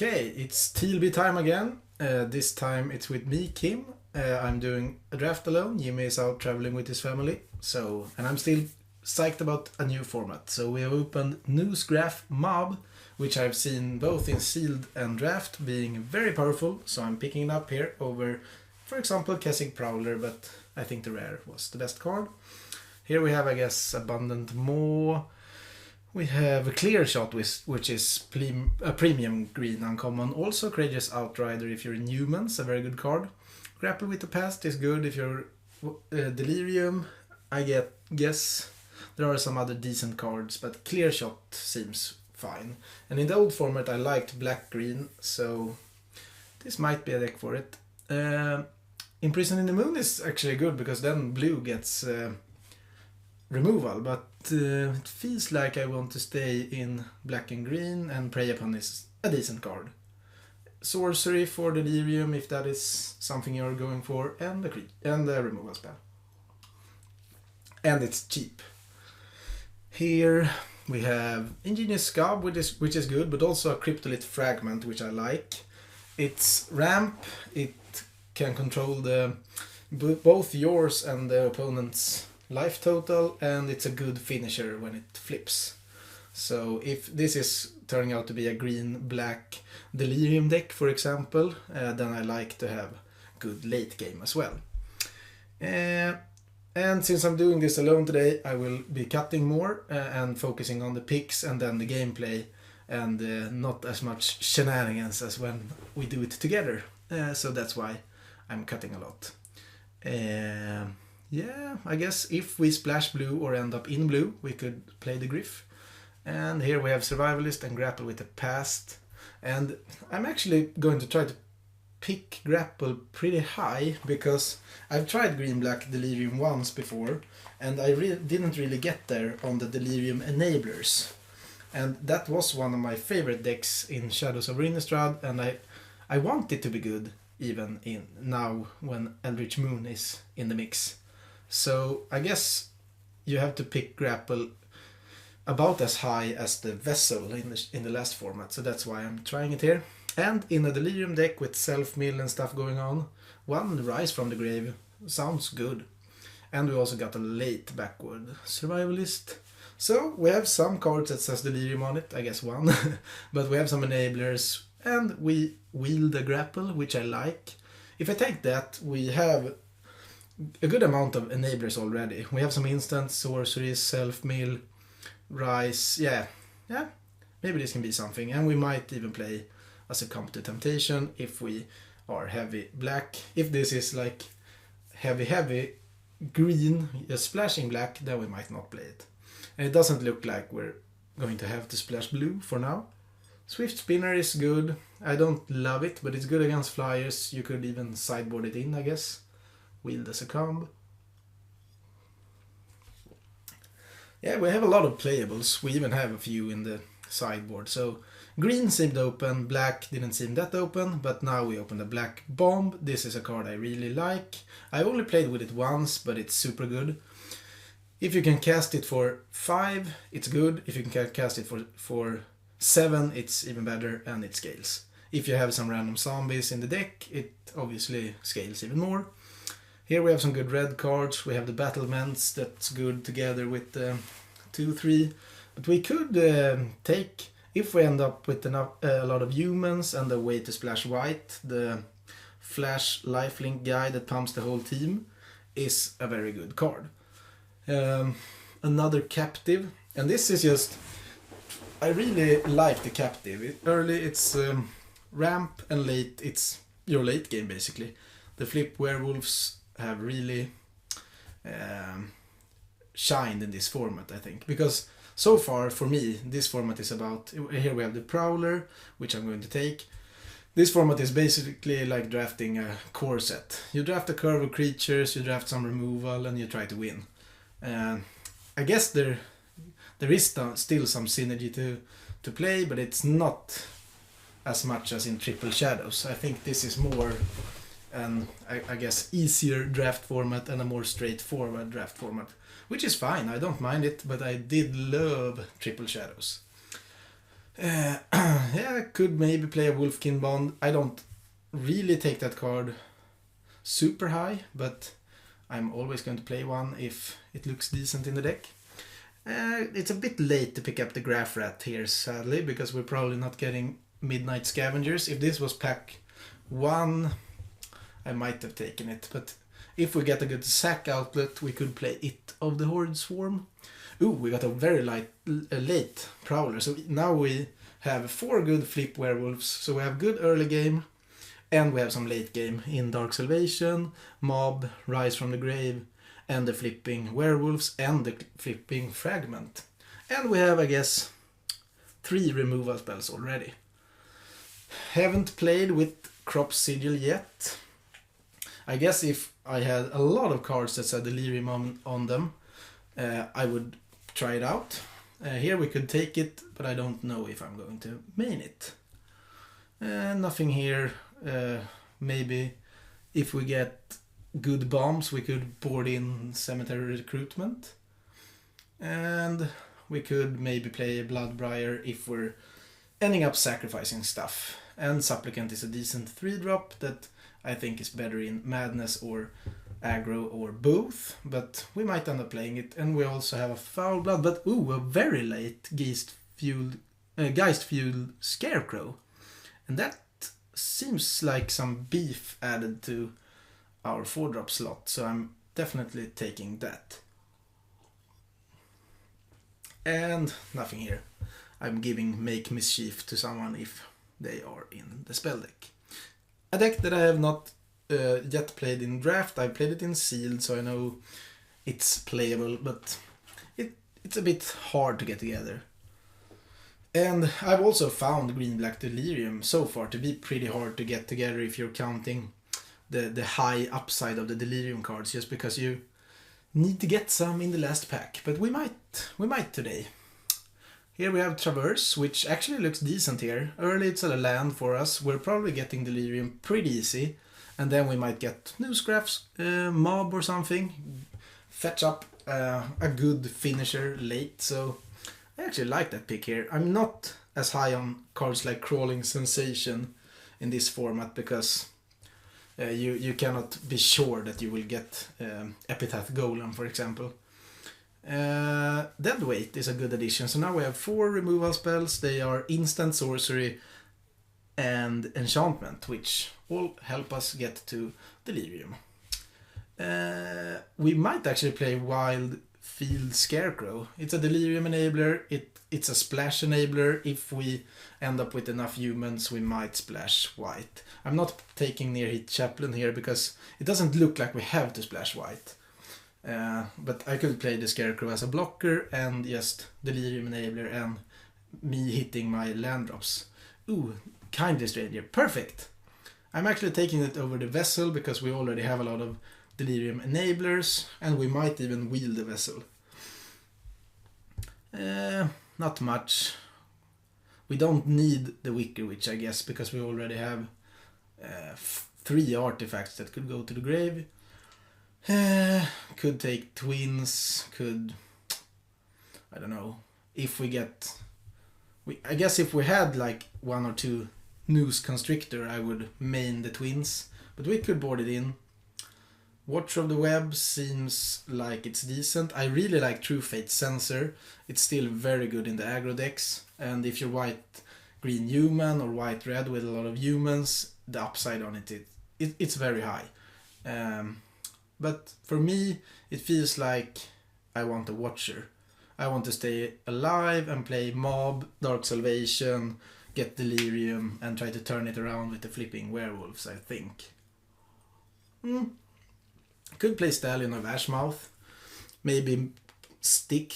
Okay, it's TLB time again. This time it's with me, Kim. I'm doing a draft alone. Jimmy is out traveling with his family. And I'm still psyched about a new format. So we have opened Newsgraph Mob, which I've seen both in sealed and draft being very powerful. So I'm picking it up here over, for example, Kessig Prowler, but I think the rare was the best card. Here we have, I guess, Abundant Maw. We have a Clear Shot, which is a premium green uncommon. Also Courageous Outrider if you're in humans, a very good card. Grapple with the Past is good if you're Delirium. I guess there are some other decent cards, but Clear Shot seems fine. And in the old format I liked black-green, so this might be a deck for it. Imprisoning the Moon is actually good because then blue gets removal, but it feels like I want to stay in black and green, and Prey Upon is a decent card. Sorcery for Delirium if that is something you're going for, and a removal spell. And it's cheap. Here we have Ingenious Scab, which is good, but also a Cryptolith Fragment, which I like. It's ramp, it can control both yours and the opponent's life total, and it's a good finisher when it flips. So if this is turning out to be a green-black Delirium deck, for example, then I like to have good late game as well. And since I'm doing this alone today, I will be cutting more and focusing on the picks and then the gameplay, and not as much shenanigans as when we do it together. So that's why I'm cutting a lot. Yeah, I guess if we splash blue or end up in blue, we could play the Griff. And here we have Survivalist and Grapple with the Past. And I'm actually going to try to pick Grapple pretty high, because I've tried green-black Delirium once before, and I didn't really get there on the Delirium Enablers. And that was one of my favorite decks in Shadows of Innistrad, and I want it to be good even in now when Eldritch Moon is in the mix. So I guess you have to pick Grapple about as high as the Vessel in the last format, so that's why I'm trying it here. And in a Delirium deck with self-mill and stuff going on, one Rise from the Grave sounds good. And we also got a late backward Survivalist. So we have some cards that says Delirium on it, I guess one, but we have some enablers, and we wield the Grapple, which I like. If I take that, we have a good amount of enablers already. We have some instant sorceries, self-mill, rise, yeah, maybe this can be something. And we might even play a Succumb to Temptation if we are heavy black. If this is like heavy green, just splashing black, then we might not play it. And it doesn't look like we're going to have to splash blue for now. Swift Spinner is good. I don't love it, but it's good against flyers. You could even sideboard it in, I guess. Wield the Succumb. Yeah, we have a lot of playables. We even have a few in the sideboard. So green seemed open, black didn't seem that open, but now we open the Black Bomb. This is a card I really like. I only played with it once, but it's super good. If you can cast it for 5, it's good. If you can cast it for 7, it's even better, and it scales. If you have some random zombies in the deck, it obviously scales even more. Here we have some good red cards. We have the Battlements, that's good together with the 2-3. But we could take, if we end up with a lot of humans and a way to splash white, the Flash Lifelink guy that pumps the whole team is a very good card. Another Captive, and this is just, I really like the Captive. Early it's ramp, and late it's your late game basically. The flip werewolves have really shined in this format, I think, because so far for me this format is about, here we have the Prowler, which I'm going to take. This format is basically like drafting a core set. You draft a curve of creatures, you draft some removal, and you try to win. I guess there is still some synergy to play, but it's not as much as in Triple Shadows. I think this is more an, I guess, easier draft format and a more straightforward draft format, which is fine. I don't mind it, but I did love Triple Shadows. Yeah, I could maybe play a Wolfkin Bond. I don't really take that card super high, but I'm always going to play one if it looks decent in the deck. It's a bit late to pick up the Graph Rat here, sadly, because we're probably not getting Midnight Scavengers. If this was pack 1, I might have taken it, but if we get a good sack outlet, we could play It of the Horde Swarm. Ooh, we got a very late Prowler, so now we have 4 good flip werewolves, so we have good early game, and we have some late game in Dark Salvation, Mob, Rise from the Grave, and the flipping werewolves, and the flipping fragment. And we have, I guess, 3 removal spells already. Haven't played with Crop Sigil yet. I guess if I had a lot of cards that said Delirium on them, I would try it out. Here we could take it, but I don't know if I'm going to main it. Nothing here. Maybe if we get good bombs, we could board in Cemetery Recruitment. And we could maybe play Bloodbriar if we're ending up sacrificing stuff. And Supplicant is a decent 3-drop that I think is better in Madness or Aggro or both, but we might end up playing it. And we also have a Foul Blood, but a very late Geist-fueled Scarecrow. And that seems like some beef added to our 4-drop slot, so I'm definitely taking that. And nothing here. I'm giving Make Mischief to someone if they are in the spell deck. A deck that I have not yet played in draft. I played it in sealed, so I know it's playable, but it's a bit hard to get together. And I've also found Green-Black Delirium so far to be pretty hard to get together if you're counting the high upside of the Delirium cards, just because you need to get some in the last pack. But we might today. Here we have Traverse, which actually looks decent here. Early it's a land for us. We're probably getting Delirium pretty easy. And then we might get Newscrafts, Mob or something. Fetch up a good finisher late. So I actually like that pick here. I'm not as high on cards like Crawling Sensation in this format because you cannot be sure that you will get Epitaph Golem, for example. Deadweight is a good addition. So now we have 4 removal spells. They are Instant, Sorcery, and Enchantment, which all help us get to Delirium. We might actually play Wild Field Scarecrow. It's a Delirium enabler. It's a splash enabler. If we end up with enough humans, we might splash white. I'm not taking Near Hit Chaplain here because it doesn't look like we have to splash white. But I could play the Scarecrow as a blocker and just Delirium enabler and me hitting my land drops. Ooh, Kindly Stranger. Perfect! I'm actually taking it over the Vessel because we already have a lot of Delirium enablers and we might even wield the Vessel. Not much. We don't need the Wicker Witch, I guess, because we already have 3 artifacts that could go to the grave. Could take Twins, could... I don't know. If we get... I guess if we had like 1 or 2 Noose Constrictor, I would main the Twins. But we could board it in. Watch of the Web seems like it's decent. I really like True Fate Sensor. It's still very good in the aggro decks. And if you're white-green human or white-red with a lot of humans, the upside on it's very high. But for me, it feels like I want a Watcher. I want to stay alive and play Mob, Dark Salvation, get Delirium, and try to turn it around with the flipping werewolves, I think. Could play Stallion of Ashmouth. Maybe stick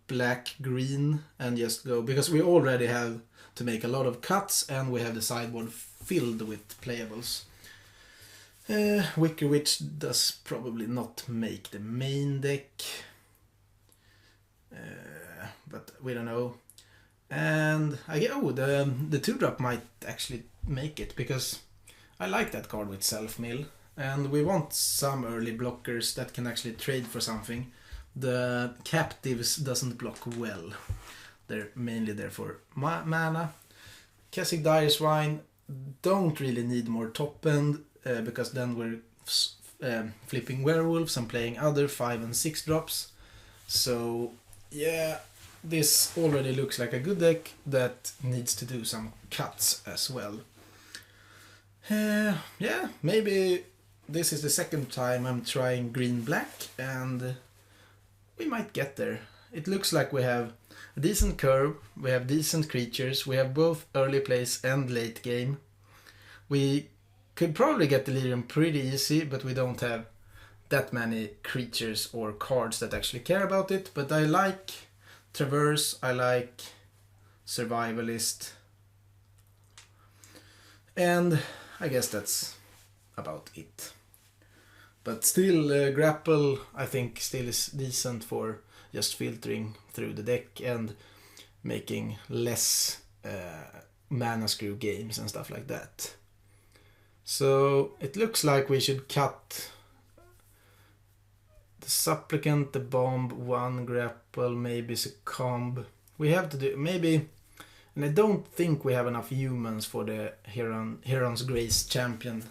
black-green and just go, because we already have to make a lot of cuts and we have the sideboard filled with playables. Wicker Witch does probably not make the main deck. But we don't know. And the 2-drop might actually make it, because I like that card with Self-Mill. And we want some early blockers that can actually trade for something. The Captives doesn't block well. They're mainly there for mana. Kessig Dire Swine don't really need more top end because then we're flipping werewolves and playing other 5 and 6 drops. So yeah, this already looks like a good deck that needs to do some cuts as well. Yeah, maybe this is the second time I'm trying green-black and we might get there. It looks like we have a decent curve, we have decent creatures, we have both early plays and late game. We could probably get Delirium pretty easy, but we don't have that many creatures or cards that actually care about it. But I like Traverse, I like Survivalist, and I guess that's about it. But still, Grapple I think still is decent for just filtering through the deck and making less mana screw games and stuff like that. So it looks like we should cut the Supplicant, the Bomb, 1 Grapple, maybe Succumb. We have to do maybe, and I don't think we have enough humans for the Heron's Grace champion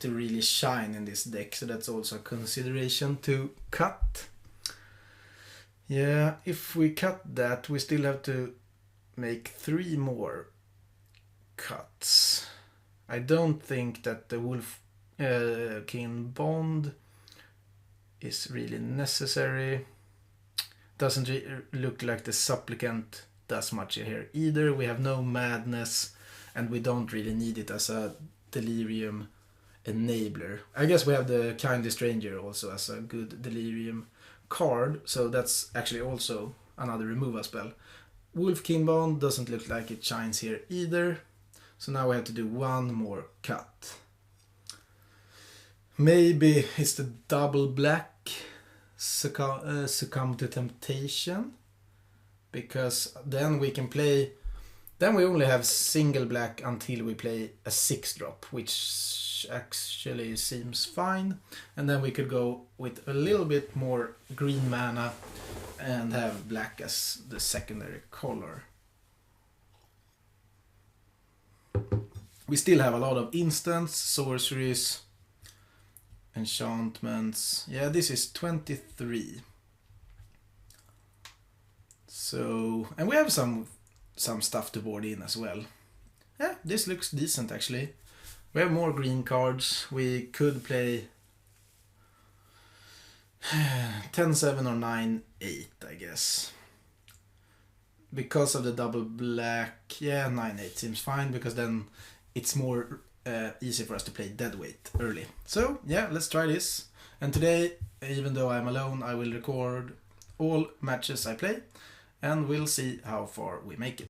to really shine in this deck, so that's also a consideration to cut. Yeah, if we cut that, we still have to make 3 more cuts. I don't think that the Wolf-Kin Bond is really necessary. Doesn't look like the Supplicant does much here either. We have no Madness and we don't really need it as a Delirium enabler. I guess we have the Kindly Stranger also as a good Delirium card, so that's actually also another removal spell. Wolf-Kin Bond doesn't look like it shines here either, so now we have to do 1 more cut. Maybe it's the double black Succumb to Temptation, because then we can play, then we only have single black until we play a 6-drop, which actually seems fine, and then we could go with a little bit more green mana and have black as the secondary color. We still have a lot of instants, sorceries, enchantments. Yeah, this is 23. So, and we have some stuff to board in as well. Yeah, this looks decent actually. We have more green cards. We could play 10-7 or 9-8, I guess. Because of the double black, yeah, 9-8 seems fine, because then it's more easy for us to play deadweight early. So, yeah, let's try this. And today, even though I'm alone, I will record all matches I play, and we'll see how far we make it.